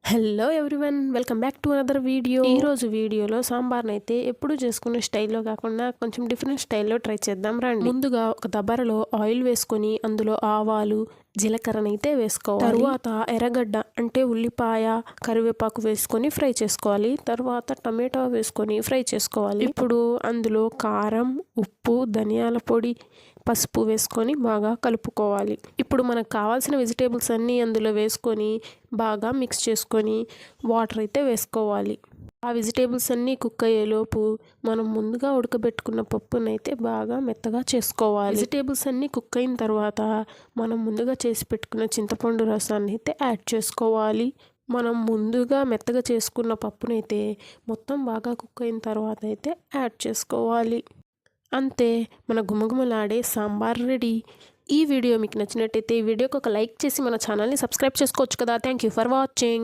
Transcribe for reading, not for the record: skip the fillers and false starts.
Hello everyone, welcome back to another video. ఈరోజు వీడియోలో సాంబార్ని అయితే ఎప్పుడు చేసుకునే స్టైల్లో కాకుండా కొంచెం డిఫరెంట్ స్టైల్లో ట్రై చేద్దాం రండి. ముందుగా ఒక దబరలో ఆయిల్ వేసుకొని అందులో ఆవాలు జీలకర్రనైతే వేసుకోవాలి. తరువాత ఎర్రగడ్డ అంటే ఉల్లిపాయ కరివేపాకు వేసుకొని ఫ్రై చేసుకోవాలి. తర్వాత టమాటో వేసుకొని ఫ్రై చేసుకోవాలి. ఇప్పుడు అందులో కారం, ఉప్పు, ధనియాల పొడి, పసుపు వేసుకొని బాగా కలుపుకోవాలి. ఇప్పుడు మనకు కావాల్సిన వెజిటేబుల్స్ అన్నీ అందులో వేసుకొని బాగా మిక్స్ చేసుకొని వాటర్ అయితే వేసుకోవాలి. ఆ వెజిటేబుల్స్ అన్నీ కుక్ అయ్యేలోపు మనం ముందుగా ఉడకబెట్టుకున్న పప్పునైతే బాగా మెత్తగా చేసుకోవాలి. వెజిటేబుల్స్ అన్నీ కుక్ అయిన తర్వాత మనం ముందుగా చేసి పెట్టుకున్న చింతపండు రసాన్ని అయితే యాడ్ చేసుకోవాలి. మనం ముందుగా మెత్తగా చేసుకున్న పప్పునైతే మొత్తం బాగా కుక్ అయిన తర్వాత అయితే యాడ్ చేసుకోవాలి. అంతే, మన గుమగుమలాడే సాంబార్ రెడీ. ఈ వీడియో మీకు నచ్చినట్టయితే ఈ వీడియోకి ఒక లైక్ చేసి మన ఛానల్ని సబ్స్క్రైబ్ చేసుకోవచ్చు కదా. Thank you for watching.